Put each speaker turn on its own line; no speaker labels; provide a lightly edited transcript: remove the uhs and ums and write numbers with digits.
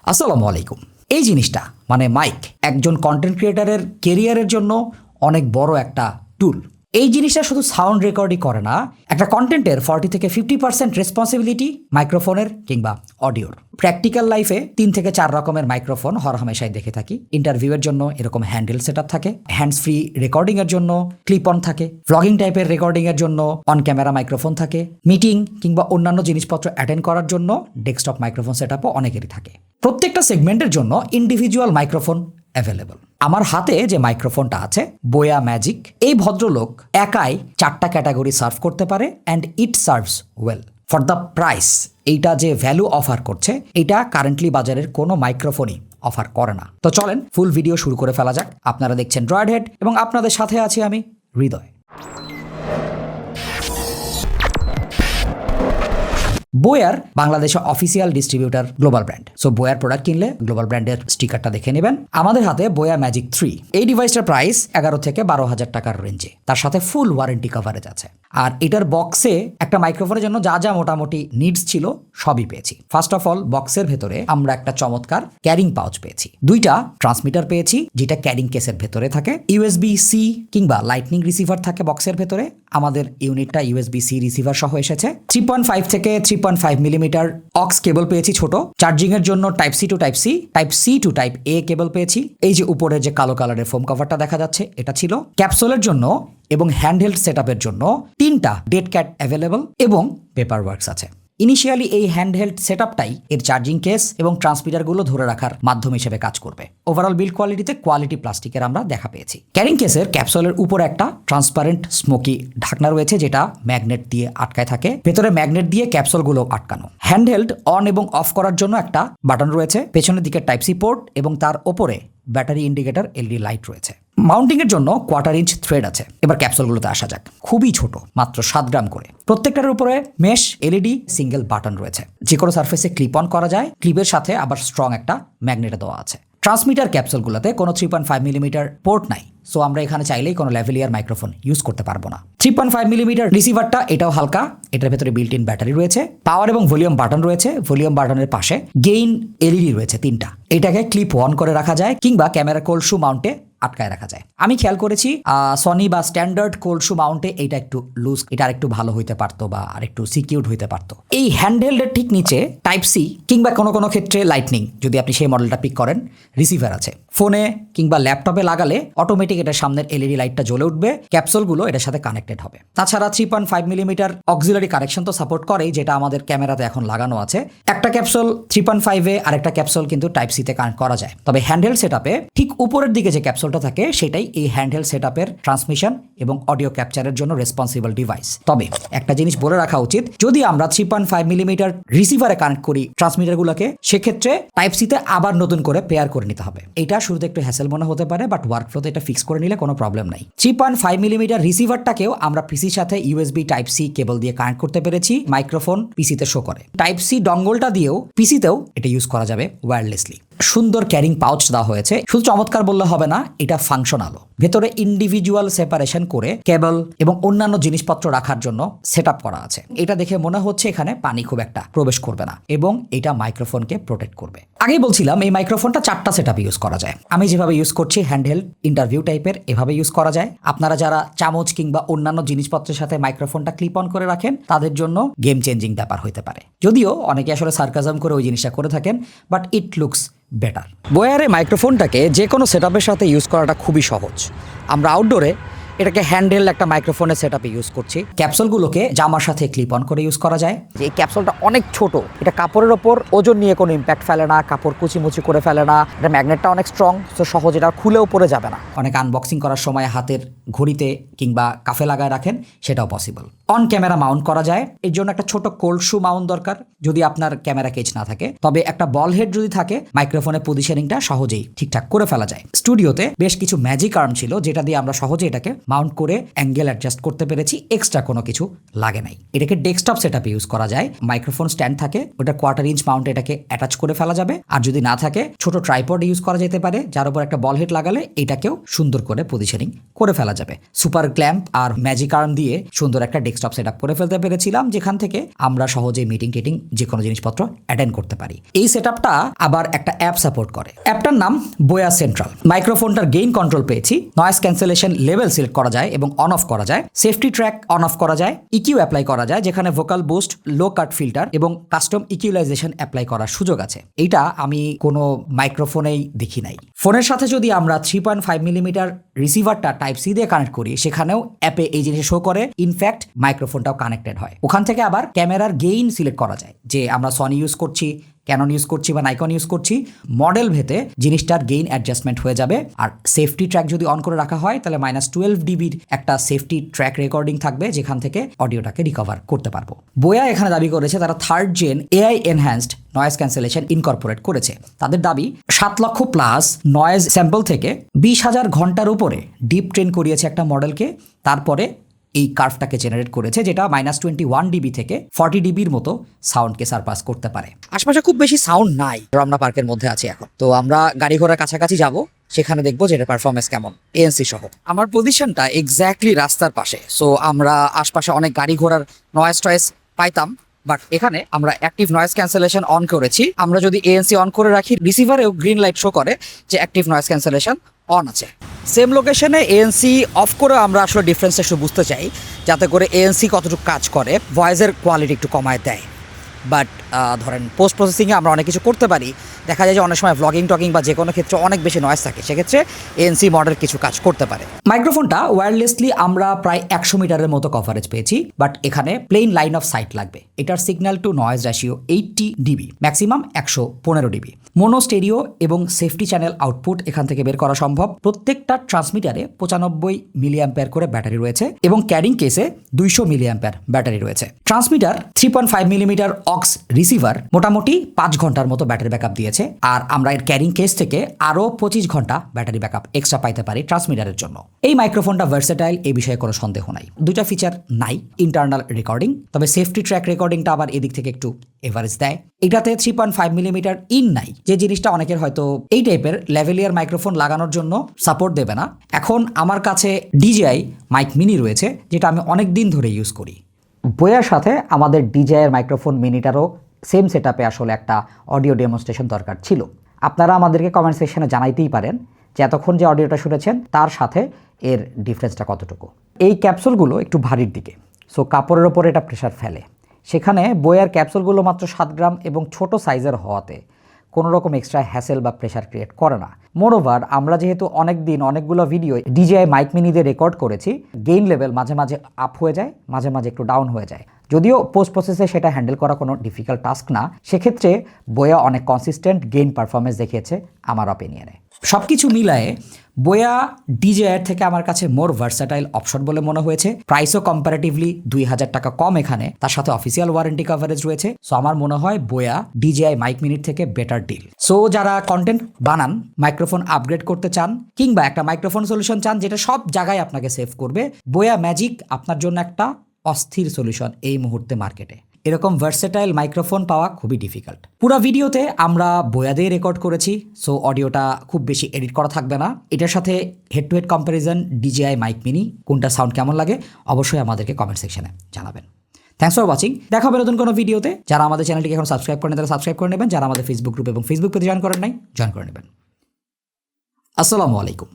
আসসালামু আলাইকুম। এই জিনিসটা মানে মাইক একজন কন্টেন্ট ক্রিয়েটারের কেরিয়ারের জন্য অনেক বড় একটা টুল। এই জিনিসটা শুধু সাউন্ড রেকর্ডই করে না, একটা কন্টেন্টের 40 থেকে 50% রেসপন্সিবিলিটি মাইক্রোফোনের কিংবা অডিওর। প্র্যাকটিক্যাল লাইফে 3 থেকে 4 রকমের মাইক্রোফোন হরহামেশাই দেখে থাকি। ইন্টারভিউয়ের জন্য এরকম হ্যান্ডেল সেটআপ থাকে, হ্যান্ডস ফ্রি রেকর্ডিং এর জন্য ক্লিপ অন থাকে, ভ্লগিং টাইপের রেকর্ডিং এর জন্য অন ক্যামেরা মাইক্রোফোন থাকে, মিটিং কিংবা অন্যান্য জিনিসপত্র অ্যাটেন্ড করার জন্য ডেস্কটপ মাইক্রোফোন সেটআপও অনেকেরই থাকে। প্রত্যেকটা সেগমেন্টের জন্য ইন্ডিভিজুয়াল মাইক্রোফোন অ্যাভেলেবল। আমার হাতে যে মাইক্রোফোনটা আছে বোয়া ম্যাজিক, এই ভদ্রলোক একাই 4টা ক্যাটাগরি সার্ভ করতে পারে and it serves well for the price. এইটা যে ভ্যালু অফার করছে এটা কারেন্টলি বাজারের কোনো মাইক্রোফোনই অফার করে না। তো চলেন ফুল ভিডিও শুরু করে ফেলা যাক। আপনারা দেখছেন ড্রয়েড হেড এবং আপনাদের সাথে আছি আমি হৃদয়। বোয়ার বাংলাদেশে official distributor global brand. So Boer product কিনলে গ্লোবাল ব্র্যান্ডের স্টিকারটা দেখে নেবেন। আমাদের হাতে বোয়া ম্যাজিক 3। এই ডিভাইসটার প্রাইস 11 থেকে 12,000 টাকার রেঞ্জে। তার সাথে ফুল ওয়ারেন্টি কভারেজ আছে। আর এটার বক্সে একটা মাইক্রোফোনের জন্য যা যা মোটামুটি নিডস ছিল সবই পেয়েছি। ফার্স্ট অফ অল বক্সের ভেতরে আমরা একটা চমৎকার ক্যারিং পাউচ পেয়েছি, 2টা ট্রান্সমিটার পেয়েছি যেটা ক্যারিং কেসের ভেতরে থাকে, USB-C কিংবা লাইটনিং রিসিভার থাকে বক্সের ভেতরে। আমাদের ইউনিটটা USB-C রিসিভার সহ এসেছে। 3.5 থেকে 3.5 মিলিমিটার অক্স কেবল পেয়েছি ছোট। চার্জিং এর জন্য type C to type C, type C to type A cable পেয়েছি। এই যে উপরে যে কালো কালারের ফোম কভারটা দেখা যাচ্ছে এটা ছিল। ক্যাপসুলের জন্য এবং হ্যান্ডহেল্ড সেটআপের জন্য 3টা ডেড ক্যাট অ্যাভেলেবল এবং পেপার ওয়ার্কস আছে। ইনিশিয়ালি এই হ্যান্ডহেল্ড সেটআপটাই এর চার্জিং কেস এবং ট্রান্সমিটারগুলো ধরে রাখার মাধ্যম হিসেবে কাজ করবে। ওভারঅল বিল্ড কোয়ালিটিতে কোয়ালিটি প্লাস্টিকের আমরা দেখা পেয়েছি। ক্যারিং কেসের ক্যাপসুলের উপরে একটা ট্রান্সপারেন্ট স্মোকি ঢাকনা রয়েছে যেটা ম্যাগনেট দিয়ে আটকায় থাকে, ভেতরে ম্যাগনেট দিয়ে ক্যাপসুলগুলো আটকানো। হ্যান্ডহেল্ড অন এবং অফ করার জন্য একটা বাটন রয়েছে, পেছনের দিকে টাইপ সি পোর্ট এবং তার ওপরে ব্যাটারি ইন্ডিকেটর এলইডি লাইট রয়েছে। মাউন্টিং এর জন্য 1/4 ইঞ্চ থ্রেড আছে। এবার ক্যাপসুলগুলোতে আসা যাক। খুবই ছোট, মাত্র 7 গ্রাম করে। প্রত্যেকটার উপরে মেশ এলইডি সিঙ্গেল বাটন রয়েছে, যে কোনো সারফেসে ক্লিপ অন করা যায়। ক্লিপের সাথে আবার স্ট্রং একটা ম্যাগনেট দেওয়া আছে। ট্রান্সমিটার ক্যাপসুলগুলোতে কোনো 3.5 মিলিমিটার পোর্ট নাই, সো আমরা এখানে চাইলেই কোনো ল্যাভেলিয়ার মাইক্রোফোন ইউজ করতে পারবো না। 3.5 মিলিমিটার রিসিভারটা এটাও হালকা, এটার ভেতরে বিল্ট ইন ব্যাটারি রয়েছে। পাওয়ার এবং ভলিউম বাটন রয়েছে। ভলিউম বাটনের পাশে গেইন এলইডি রয়েছে 3টা। এটাকে ক্লিপ অন করে রাখা যায় কিংবা ক্যামেরা কোল্ড শু মাউন্টে আটকায় রাখা যায়। আমি খেয়াল করেছি সনি বা স্ট্যান্ডার্ড কোল্ড শু মাউন্টে এইটা একটু লুজ, এটা আরেকটু ভালো হইতে পারতো বা আরেকটু সিকিউরড হইতে পারতো। এই হ্যান্ডহেল্ডের ঠিক নিচে টাইপ সি কিংবা কোনো কোনো ক্ষেত্রে লাইটনিং, যদি আপনি সেই মডেলটা পিক করেন, রিসিভার আছে। ফোনে কিংবা ল্যাপটপে লাগালে অটোমেটিক এটার সামনের এলইডি লাইটটা জ্বলে উঠবে, ক্যাপসুলগুলো এটার সাথে কানেক্টেড হবে। তাছাড়া 3.5 মিলিমিটার অক্সিলারি কানেকশন তো সাপোর্ট করেই, যেটা আমাদের ক্যামেরাতে এখন লাগানো আছে। একটা ক্যাপসুল 3.5 এ আরেকটা ক্যাপসুল কিন্তু টাইপ সি তে কানেক্ট করা যায়। তবে হ্যান্ডহেল্ড সেটআপে ঠিক উপরের দিকে যে ক্যাপসুলটা থাকে সেটাই এই হ্যান্ডহেল্ড সেটআপের ট্রান্সমিশন এবং অডিও ক্যাপচারের জন্য রেসপন্সিবল ডিভাইস। তবে একটা জিনিস বলে রাখা উচিত, যদি আমরা 3.5 মিলিমিটার রিসিভারে কানেক্ট করি ট্রান্সমিটারগুলোকে, সেক্ষেত্রে টাইপ সি তে আবার নতুন করে পেয়ার করে নিতে হবে। এটা শুরুতে একটু হ্যাসেল মনে হতে পারে, বাট ওয়ার্কফ্লোতে এটা ফিক্স করে নিলে কোনো প্রবলেম নাই। 3.5 মিলিমিটার রিসিভারটাকেও আমরা পিসির সাথে ইউএসবি টাইপ সি কেবল দিয়ে কানেক্ট করতে পেরেছি। মাইক্রোফোন পিসিতে শো করে। টাইপ সি ডঙ্গলটা দিয়েও পিসিতেও এটা ইউজ করা যাবে ওয়্যারলেসলি। সুন্দর ক্যারিং পাউচ দেওয়া হয়েছে। শুধু চমৎকার বললে হবে না, এটা ফাংশনালও। ভেতরে ইন্ডিভিজুয়াল সেপারেশন করে কেবল এবং অন্যান্য জিনিসপত্র রাখার জন্য সেটআপ করা আছে। এটা দেখে মনে হচ্ছে এখানে পানি খুব একটা প্রবেশ করবে না এবং এটা মাইক্রোফোনকে প্রোটেক্ট করবে। আগেই বলছিলাম এই মাইক্রোফোনটা 4টা সেটআপ ইউজ করা যায়। আমি যেভাবে ইউজ করছি হ্যান্ডহেল্ড ইন্টারভিউ টাইপের, এভাবে ইউজ করা যায়। আপনারা যারা চামচ কিংবা অন্যান্য জিনিসপত্রের সাথে মাইক্রোফোনটা ক্লিপ অন করে রাখেন, তাদের জন্য গেম চেঞ্জিং ব্যাপার হতে পারে। যদিও অনেকে আসলে সার্কাজম করে ওই জিনিসটা করে থাকেন, বাট ইট লুকস বেটার। বোয়ারে মাইক্রোফোনটাকে যে কোনো সেটআপের সাথে ইউজ করাটা খুবই সহজ। আমরা আউটডোরে এটাকে হ্যান্ডহেল্ড একটা মাইক্রোফোনের সেটআপে ইউজ করছি। ক্যাপসুলগুলোকে জামার সাথে ক্লিপ অন করে ইউজ করা যায়। এই ক্যাপসুলটা অনেক ছোট, এটা কাপড়ের ওপর ওজন নিয়ে কোনো ইম্প্যাক্ট ফেলে না, কাপড় কুচিমুচি করে ফেলে না। এটা ম্যাগনেটটা অনেক স্ট্রং, তো সহজ, এটা খুলেও পড়ে যাবে না। অনেক আনবক্সিং করার সময় হাতের ঘড়িতে কিংবা কাফে লাগায় রাখেন, সেটাও পসিবল। অন ক্যামেরা মাউন্ট করা যায়। এর জন্য একটা ছোট কোল্ড শু মাউন্ট দরকার যদি আপনার ক্যামেরা কেজ না থাকে। তবে একটা বল হেড যদি থাকে, মাইক্রোফোনের পজিশনিংটা সহজেই ঠিকঠাক করে ফেলা যায়। স্টুডিওতে বেশ কিছু ম্যাজিক আর্ম ছিল যেটা দিয়ে আমরা সহজে এটাকে মাউন্ট করে অ্যাঙ্গেল অ্যাডজাস্ট করতে পেরেছি। এক্সট্রা কোনো কিছু লাগে নাই। এটাকে ডেস্কটপ সেটআপে ইউজ করা যায়। মাইক্রোফোন স্ট্যান্ড থাকে, ওটা 1/4 ইঞ্চ মাউন্ট এটাকে অ্যাটাচ করে ফেলা যাবে। আর যদি না থাকে, ছোট ট্রাইপড ইউজ করা যেতে পারে, যার উপর একটা বল হেড লাগালে এটাকেও সুন্দর করে পজিশনিং করে ফেলা যাবে। সুপার ক্ল্যাম্প আর ম্যাজিক আর্ম দিয়ে সুন্দর একটা ডেস্কটপ সেট আপ করে ফেলতে পেরেছিলাম, যেখান থেকে আমরা সহজে মিটিং টিটিং যে কোনো জিনিসপত্র অ্যাটেন্ড করতে পারি। এই সেট আপটা আবার একটা অ্যাপ সাপোর্ট করে। অ্যাপটার নাম বোয়া সেন্ট্রাল। মাইক্রোফোনটার গেইন কন্ট্রোল পেয়েছি, নয়েজ ক্যান্সেলেশন লেভেল সিলেক্ট করা যায় এবং অন অফ করা যায়, সেফটি ট্র্যাক অন অফ করা যায়, ইকিউ অ্যাপ্লাই করা যায় যেখানে ভোকাল বুস্ট, লো কাট ফিল্টার এবং কাস্টম ইকুয়ালাইজেশন অ্যাপ্লাই করার সুযোগ আছে। এইটা আমি কোনো মাইক্রোফোনেই দেখি নাই। ফোনের সাথে যদি আমরা 3.5 মিলিমিটার রিসিভারটা টাইপ সি দিয়ে কানেক্ট করি, সেখানেও অ্যাপে এই জিনিস শো করে। ইনফ্যাক্ট মাইক্রোফোনটাও কানেক্টেড হয়। ওখান থেকে আবার ক্যামেরার গেইন সিলেক্ট করা যায়, যে আমরা সনি ইউজ করছি, ক্যানন ইউজ করছি বা নাইকন ইউজ করছি, মডেল ভেদে জিনিসটার গেইন অ্যাডজাস্টমেন্ট হয়ে যাবে। আর সেফটি ট্র্যাক যদি অন করে রাখা হয় তাহলে -12 ডিবির একটা সেফটি ট্র্যাক রেকর্ডিং থাকবে, যেখান থেকে অডিওটাকে রিকভার করতে পারবো। বোয়া এখানে দাবি করেছে তারা 3rd gen AI enhanced noise cancellation incorporate করেছে। তাদের দাবি 7 লক্ষ প্লাস নয়েজ স্যাম্পল থেকে 20,000 ঘন্টার উপরে ডিপ ট্রেন করিয়েছে একটা মডেলকে, তারপরে এই কার্ভটাকে জেনারেট করেছে, যেটা -21 ডিবি থেকে 40 ডিবির মতো সাউন্ডকে সারপাস করতে পারে। আশপাশে খুব বেশি সাউন্ড নাই, রমনা পার্কের মধ্যে আছি এখন। তো আমরা গাড়ি ঘোড়ার কাছাকাছি যাব, সেখানে দেখবো যে এটা পারফরমেন্স কেমন এএনসি সহ। আমার পজিশনটা এক্স্যাক্টলি রাস্তার পাশে, সো আমরা আশপাশে অনেক গাড়ি ঘোড়ার নয়েজ টয়েজ পাইতাম, বাট এখানে আমরা অ্যাক্টিভ নয়েজ ক্যান্সেলেশন অন করেছি। আমরা যদি এএনসি অন করে রাখি, রিসিভারেও গ্রিন লাইট শো করে যে অ্যাক্টিভ নয়েজ ক্যান্সেলেশন অন আছে। সেম লোকেশনে এএনসি অফ করে আমরা আসলে ডিফারেন্সটা একটু বুঝতে চাই, যাতে করে এএনসি কতটুকু কাজ করে, ভয়েসের কোয়ালিটি একটু কমায় দেয়। বাট ধরেন পোস্ট প্রসেসিংয়ে আমরা অনেক কিছু করতে পারি। দেখা যায় যে অনেক সময় ব্লগিং টকিং বা যে কোনো ক্ষেত্রে অনেক বেশি নয়েজ থাকে, সেক্ষেত্রে এএনসি মডেল কিছু কাজ করতে পারে। মাইক্রোফোনটা ওয়্যারলেসলি আমরা প্রায় 100 মিটারের মতো কভারেজ পেয়েছি, বাট এখানে প্লেন লাইন অফ সাইট লাগবে। এটার signal two noise ratio 80 DB, maximum 115 DB. Mono stereo এবং সেফটি চ্যানেল আউটপুট এখান থেকে বের করা সম্ভব। প্রত্যেকটা ট্রান্সমিটারে 95 মিলি অ্যাম্পিয়ার করে ব্যাটারি রয়েছে এবং ক্যারিং কেসে 200 মিলি অ্যাম্পিয়ার ব্যাটারি রয়েছে। ট্রান্সমিটার 3.5 মিলিমিটার অক্স রিসিভার মোটামুটি 5 ঘন্টার মতো ব্যাটারি ব্যাকআপ দিয়েছে, আর আমরা এর ক্যারিং কেস থেকে আরও 25 ঘন্টা ব্যাটারি ব্যাকআপ এক্সট্রা পাইতে পারি ট্রান্সমিটারের জন্য। এই মাইক্রোফোনটা ভার্সেটাইল, এই বিষয়ে কোনো সন্দেহ নাই। দুইটা ফিচার নাই, ইন্টারনাল রেকর্ডিং, তবে সেফটি ট্র্যাক রেকর্ডিংটা আবার এদিক থেকে একটু এভারেজ দেয়। এটাতে 3.5 মিলিমিটার ইন নাই, যে জিনিসটা অনেকের হয়তো এই টাইপের লেভেলিয়ার মাইক্রোফোন লাগানোর জন্য সাপোর্ট দেবে না। এখন আমার কাছে DJI মাইক মিনি রয়েছে, যেটা আমি অনেক দিন ধরে ইউজ করি। বইয়ের সাথে আমাদের DJI মাইক্রোফোন মিনিটারও সেম সেটআপে আসলে একটা অডিও ডেমনস্ট্রেশন দরকার ছিল। আপনারা আমাদেরকে কমেন্ট সেকশনে জানাইতেই পারেন যে এতক্ষণ যে অডিওটা শুনেছেন তার সাথে এর ডিফারেন্সটা কতটুকু। এই ক্যাপসুলগুলো একটু ভারীর দিকে, সো কাপড়ের ওপরে এটা প্রেশার ফেলে। সেখানে বইয়ের ক্যাপসুলগুলো মাত্র 7 গ্রাম এবং ছোট সাইজের হওয়াতে কোনো রকম এক্সট্রা হ্যাসেল বা প্রেশার ক্রিয়েট করে না। মোরওভার আমরা যেহেতু অনেক দিন অনেকগুলো ভিডিও DJI মাইক মিনি দিয়ে রেকর্ড করেছি, গেইন লেভেল মাঝে মাঝে আপ হয়ে যায়, মাঝে মাঝে একটু ডাউন হয়ে যায়। যদিও পোস্ট প্রসেসে সেটা হ্যান্ডেল করা কোনো ডিফিকাল্ট টাস্ক না, সেক্ষেত্রে বোয়া অনেক কনসিস্টেন্ট গেইন পারফরমেন্স দেখিয়েছে আমার অপিনিয়নে। সব কিছু মিলায়ে বোয়া DJI থেকে আমার কাছে মোর ভার্সাটাইল অপশন বলে মনে হয়েছে। প্রাইসও কম্পারেটিভলি 2000 টাকা কম এখানে, তার সাথে অফিসিয়াল ওয়ারেন্টি কভারেজ রয়েছে। সো আমার মনে হয় বোয়া DJI মাইক মিনিট থেকে বেটার ডিল। সো যারা কন্টেন্ট বানান, মাইক্রোফোন আপগ্রেড করতে চান, কিংবা একটা মাইক্রোফোন সলিউশন চান যেটা সব জায়গায় আপনাকে সেভ করবে, বোয়া ম্যাজিক আপনার জন্য একটা অস্থির সলিউশন এই মুহূর্তে মার্কেটে। এরকম ভার্সেটাইল মাইক্রোফোন পাওয়া খুবই ডিফিকাল্ট। পুরো ভিডিওতে আমরা বোয়া দিয়ে রেকর্ড করেছি, সো অডিওটা খুব বেশি এডিট করা থাকবে না। এটার সাথে head to head comparison DJI mic mini, কোনটা সাউন্ড কেমন লাগে অবশ্যই আমাদেরকে কমেন্ট সেকশনে জানাবেন। Thanks for watching. দেখা হবে নতুন কোনো ভিডিওতে। যারা আমাদের চ্যানেলটিকে এখন সাবস্ক্রাইব করেন তারা সাবস্ক্রাইব করে নেবেন, যারা আমাদের ফেসবুক গ্রুপ এবং ফেসবুক পেজে জয়েন করেন নাই জয়েন করে নেবেন। আসসালামু আলাইকুম।